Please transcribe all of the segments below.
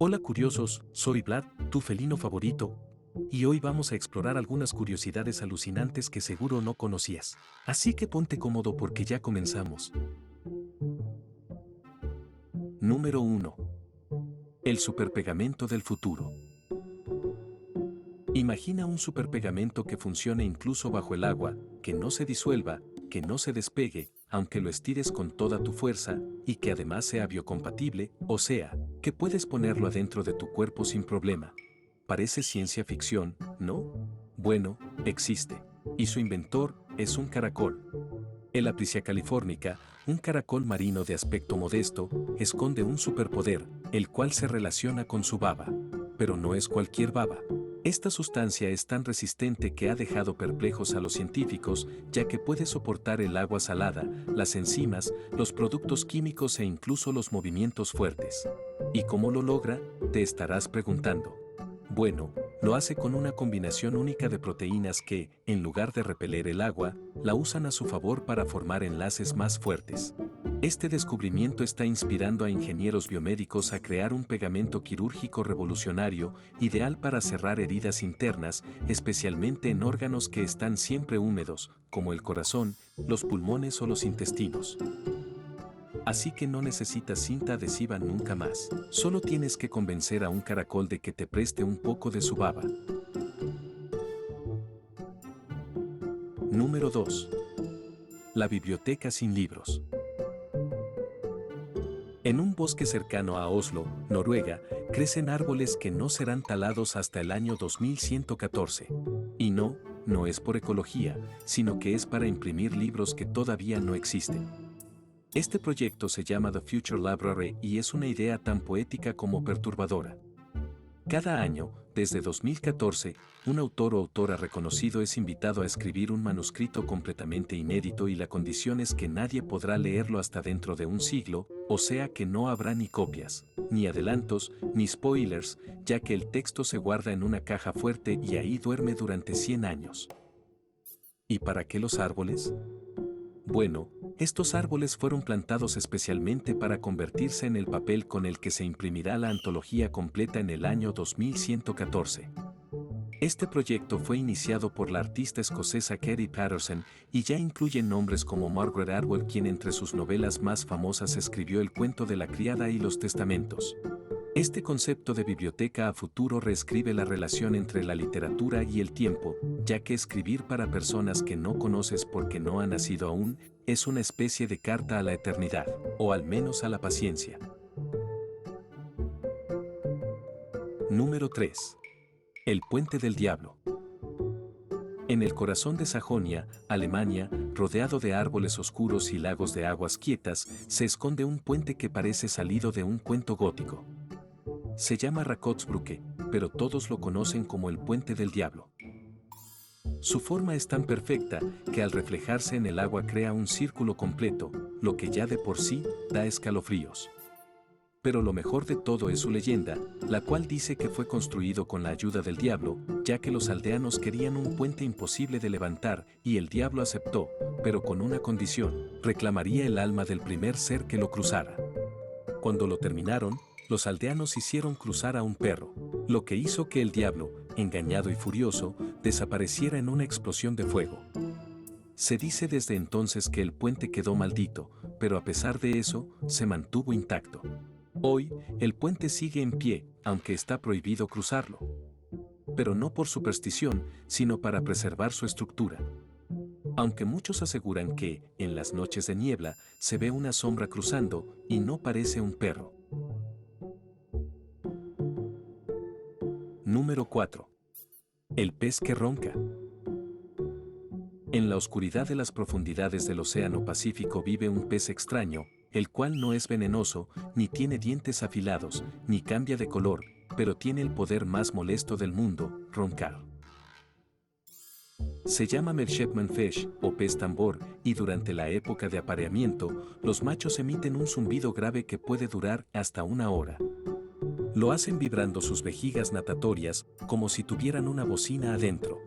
Hola curiosos, soy Vlad, tu felino favorito, y hoy vamos a explorar algunas curiosidades alucinantes que seguro no conocías. Así que ponte cómodo porque ya comenzamos. Número 1. El superpegamento del futuro. Imagina un superpegamento que funcione incluso bajo el agua, que no se disuelva, que no se despegue, aunque lo estires con toda tu fuerza, y que además sea biocompatible, o sea, que puedes ponerlo adentro de tu cuerpo sin problema. Parece ciencia ficción, ¿no? Bueno, existe. Y su inventor es un caracol. El Apricia californica, un caracol marino de aspecto modesto, esconde un superpoder, el cual se relaciona con su baba. Pero no es cualquier baba. Esta sustancia es tan resistente que ha dejado perplejos a los científicos, ya que puede soportar el agua salada, las enzimas, los productos químicos e incluso los movimientos fuertes. ¿Y cómo lo logra? Te estarás preguntando. Bueno, lo hace con una combinación única de proteínas que, en lugar de repeler el agua, la usan a su favor para formar enlaces más fuertes. Este descubrimiento está inspirando a ingenieros biomédicos a crear un pegamento quirúrgico revolucionario, ideal para cerrar heridas internas, especialmente en órganos que están siempre húmedos, como el corazón, los pulmones o los intestinos. Así que no necesitas cinta adhesiva nunca más. Solo tienes que convencer a un caracol de que te preste un poco de su baba. Número 2. La biblioteca sin libros. En un bosque cercano a Oslo, Noruega, crecen árboles que no serán talados hasta el año 2114. Y no es por ecología, sino que es para imprimir libros que todavía no existen. Este proyecto se llama The Future Library y es una idea tan poética como perturbadora. Cada año, desde 2014, un autor o autora reconocido es invitado a escribir un manuscrito completamente inédito y la condición es que nadie podrá leerlo hasta dentro de un siglo, o sea que no habrá ni copias, ni adelantos, ni spoilers, ya que el texto se guarda en una caja fuerte y ahí duerme durante 100 años. ¿Y para qué los árboles? Bueno, estos árboles fueron plantados especialmente para convertirse en el papel con el que se imprimirá la antología completa en el año 2114. Este proyecto fue iniciado por la artista escocesa Katie Patterson y ya incluye nombres como Margaret Atwood, quien entre sus novelas más famosas escribió El cuento de la criada y Los testamentos. Este concepto de biblioteca a futuro reescribe la relación entre la literatura y el tiempo, ya que escribir para personas que no conoces porque no han nacido aún, es una especie de carta a la eternidad, o al menos a la paciencia. Número 3. El Puente del Diablo. En el corazón de Sajonia, Alemania, rodeado de árboles oscuros y lagos de aguas quietas, se esconde un puente que parece salido de un cuento gótico. Se llama Rakotsbrücke, pero todos lo conocen como el Puente del Diablo. Su forma es tan perfecta que al reflejarse en el agua crea un círculo completo, lo que ya de por sí da escalofríos. Pero lo mejor de todo es su leyenda, la cual dice que fue construido con la ayuda del diablo, ya que los aldeanos querían un puente imposible de levantar y el diablo aceptó, pero con una condición: reclamaría el alma del primer ser que lo cruzara. Cuando lo terminaron, los aldeanos hicieron cruzar a un perro, lo que hizo que el diablo, engañado y furioso, desapareciera en una explosión de fuego. Se dice desde entonces que el puente quedó maldito, pero a pesar de eso, se mantuvo intacto. Hoy, el puente sigue en pie, aunque está prohibido cruzarlo. Pero no por superstición, sino para preservar su estructura. Aunque muchos aseguran que, en las noches de niebla, se ve una sombra cruzando, y no parece un perro. Número 4. El pez que ronca. En la oscuridad de las profundidades del Océano Pacífico vive un pez extraño, el cual no es venenoso, ni tiene dientes afilados, ni cambia de color, pero tiene el poder más molesto del mundo: roncar. Se llama Merchantman Fish, o pez tambor, y durante la época de apareamiento, los machos emiten un zumbido grave que puede durar hasta 1 hora. Lo hacen vibrando sus vejigas natatorias, como si tuvieran una bocina adentro.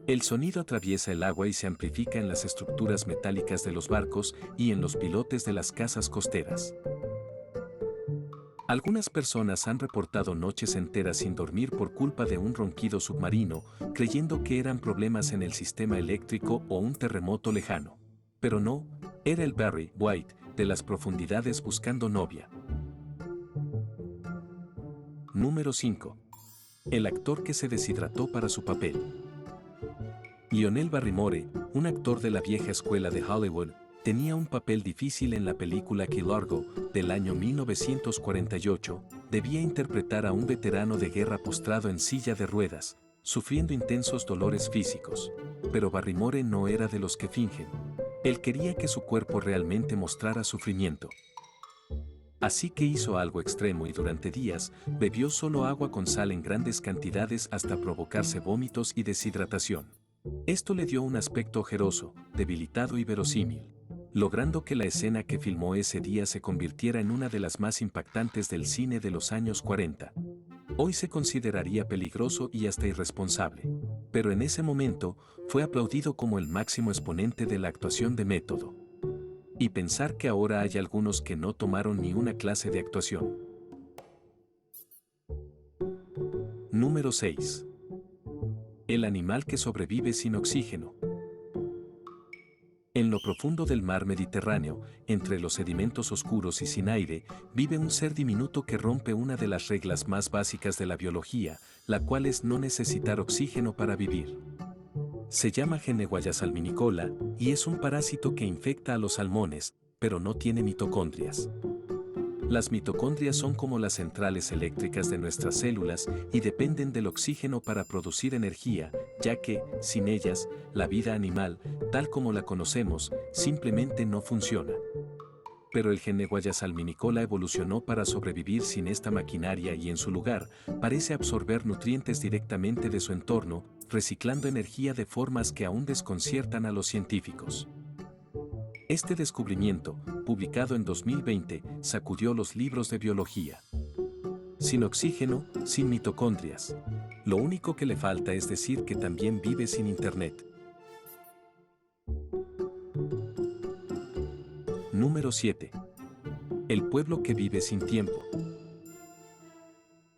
El sonido atraviesa el agua y se amplifica en las estructuras metálicas de los barcos y en los pilotes de las casas costeras. Algunas personas han reportado noches enteras sin dormir por culpa de un ronquido submarino, creyendo que eran problemas en el sistema eléctrico o un terremoto lejano. Pero no, era el Barry White de las profundidades buscando novia. Número 5. El actor que se deshidrató para su papel. Lionel Barrymore, un actor de la vieja escuela de Hollywood, tenía un papel difícil en la película Key Largo, del año 1948, debía interpretar a un veterano de guerra postrado en silla de ruedas, sufriendo intensos dolores físicos. Pero Barrymore no era de los que fingen. Él quería que su cuerpo realmente mostrara sufrimiento. Así que hizo algo extremo y durante días bebió solo agua con sal en grandes cantidades hasta provocarse vómitos y deshidratación. Esto le dio un aspecto ojeroso, debilitado y verosímil, logrando que la escena que filmó ese día se convirtiera en una de las más impactantes del cine de los años 40. Hoy se consideraría peligroso y hasta irresponsable, pero en ese momento fue aplaudido como el máximo exponente de la actuación de método. Y pensar que ahora hay algunos que no tomaron ni una clase de actuación. Número 6. El animal que sobrevive sin oxígeno. En lo profundo del mar Mediterráneo, entre los sedimentos oscuros y sin aire, vive un ser diminuto que rompe una de las reglas más básicas de la biología, la cual es no necesitar oxígeno para vivir. Se llama Genneguaya salminicola y es un parásito que infecta a los salmones, pero no tiene mitocondrias. Las mitocondrias son como las centrales eléctricas de nuestras células y dependen del oxígeno para producir energía, ya que, sin ellas, la vida animal, tal como la conocemos, simplemente no funciona. Pero el Genneguaya salminicola evolucionó para sobrevivir sin esta maquinaria y en su lugar, parece absorber nutrientes directamente de su entorno, reciclando energía de formas que aún desconciertan a los científicos. Este descubrimiento, publicado en 2020, sacudió los libros de biología. Sin oxígeno, sin mitocondrias. Lo único que le falta es decir que también vive sin internet. Número 7. El pueblo que vive sin tiempo.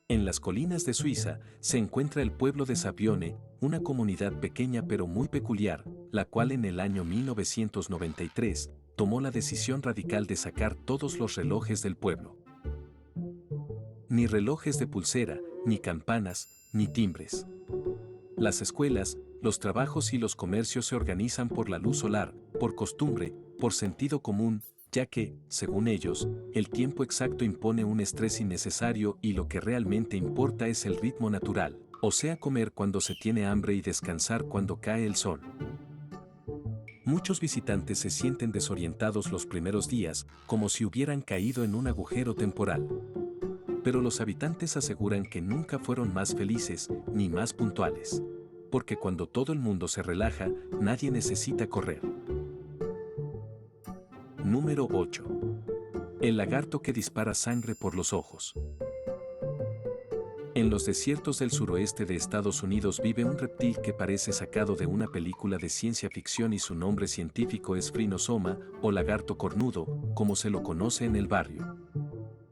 En las colinas de Suiza se encuentra el pueblo de Sapione, una comunidad pequeña pero muy peculiar, la cual en el año 1993 tomó la decisión radical de sacar todos los relojes del pueblo. Ni relojes de pulsera, ni campanas, ni timbres. Las escuelas, los trabajos y los comercios se organizan por la luz solar, por costumbre, por sentido común, ya que, según ellos, el tiempo exacto impone un estrés innecesario y lo que realmente importa es el ritmo natural, o sea, comer cuando se tiene hambre y descansar cuando cae el sol. Muchos visitantes se sienten desorientados los primeros días, como si hubieran caído en un agujero temporal. Pero los habitantes aseguran que nunca fueron más felices ni más puntuales. Porque cuando todo el mundo se relaja, nadie necesita correr. Número 8. El lagarto que dispara sangre por los ojos. En los desiertos del suroeste de Estados Unidos vive un reptil que parece sacado de una película de ciencia ficción y su nombre científico es Phrynosoma, o lagarto cornudo, como se lo conoce en el barrio.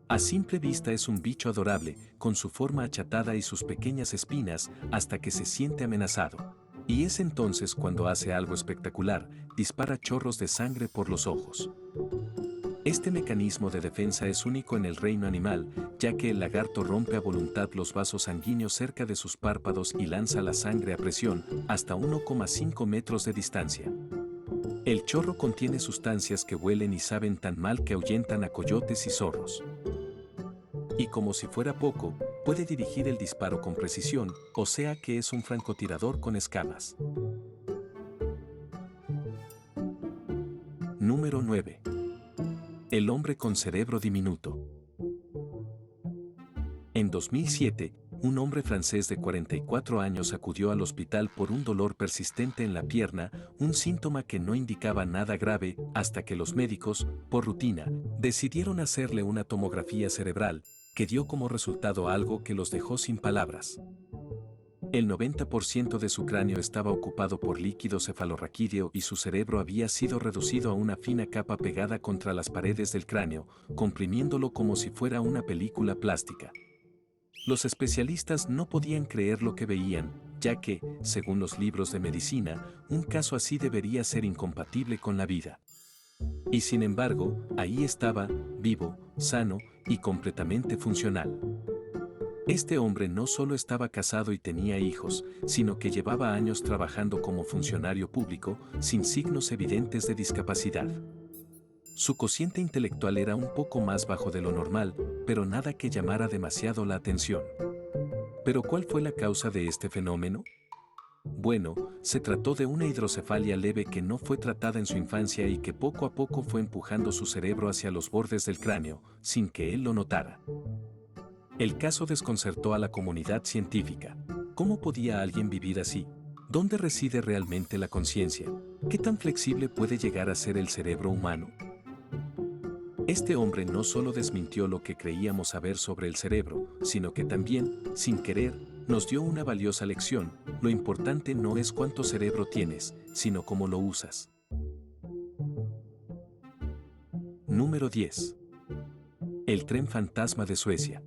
A simple vista es un bicho adorable, con su forma achatada y sus pequeñas espinas, hasta que se siente amenazado. Y es entonces cuando hace algo espectacular, dispara chorros de sangre por los ojos. Este mecanismo de defensa es único en el reino animal, ya que el lagarto rompe a voluntad los vasos sanguíneos cerca de sus párpados y lanza la sangre a presión, hasta 1,5 metros de distancia. El chorro contiene sustancias que huelen y saben tan mal que ahuyentan a coyotes y zorros. Y como si fuera poco, puede dirigir el disparo con precisión, o sea que es un francotirador con escamas. Número 9. El hombre con cerebro diminuto. En 2007, un hombre francés de 44 años acudió al hospital por un dolor persistente en la pierna, un síntoma que no indicaba nada grave, hasta que los médicos, por rutina, decidieron hacerle una tomografía cerebral, que dio como resultado algo que los dejó sin palabras. El 90% de su cráneo estaba ocupado por líquido cefalorraquídeo y su cerebro había sido reducido a una fina capa pegada contra las paredes del cráneo, comprimiéndolo como si fuera una película plástica. Los especialistas no podían creer lo que veían, ya que, según los libros de medicina, un caso así debería ser incompatible con la vida. Y sin embargo, ahí estaba, vivo, sano y completamente funcional. Este hombre no solo estaba casado y tenía hijos, sino que llevaba años trabajando como funcionario público, sin signos evidentes de discapacidad. Su cociente intelectual era un poco más bajo de lo normal, pero nada que llamara demasiado la atención. ¿Pero cuál fue la causa de este fenómeno? Bueno, se trató de una hidrocefalia leve que no fue tratada en su infancia y que poco a poco fue empujando su cerebro hacia los bordes del cráneo, sin que él lo notara. El caso desconcertó a la comunidad científica. ¿Cómo podía alguien vivir así? ¿Dónde reside realmente la conciencia? ¿Qué tan flexible puede llegar a ser el cerebro humano? Este hombre no solo desmintió lo que creíamos saber sobre el cerebro, sino que también, sin querer, nos dio una valiosa lección. Lo importante no es cuánto cerebro tienes, sino cómo lo usas. Número 10. El tren fantasma de Suecia.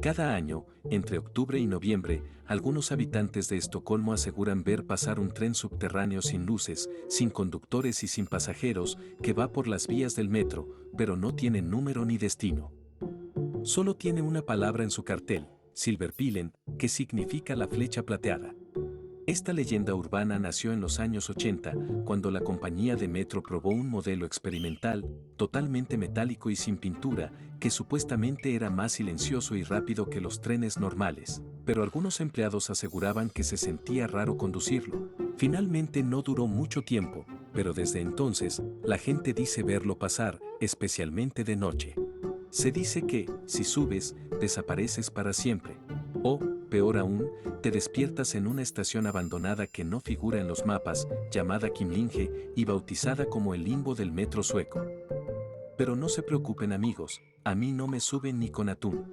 Cada año, entre octubre y noviembre, algunos habitantes de Estocolmo aseguran ver pasar un tren subterráneo sin luces, sin conductores y sin pasajeros, que va por las vías del metro, pero no tiene número ni destino. Solo tiene una palabra en su cartel, Silverpilen, que significa la flecha plateada. Esta leyenda urbana nació en los años 80, cuando la compañía de metro probó un modelo experimental, totalmente metálico y sin pintura, que supuestamente era más silencioso y rápido que los trenes normales, pero algunos empleados aseguraban que se sentía raro conducirlo. Finalmente no duró mucho tiempo, pero desde entonces, la gente dice verlo pasar, especialmente de noche. Se dice que, si subes, desapareces para siempre. O, peor aún, te despiertas en una estación abandonada que no figura en los mapas, llamada Kimlinge y bautizada como el limbo del metro sueco. Pero no se preocupen amigos, a mí no me suben ni con atún.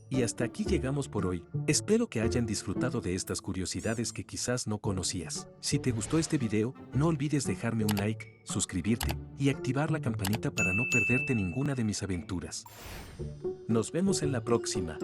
Y hasta aquí llegamos por hoy. Espero que hayan disfrutado de estas curiosidades que quizás no conocías. Si te gustó este video, no olvides dejarme un like, suscribirte y activar la campanita para no perderte ninguna de mis aventuras. Nos vemos en la próxima.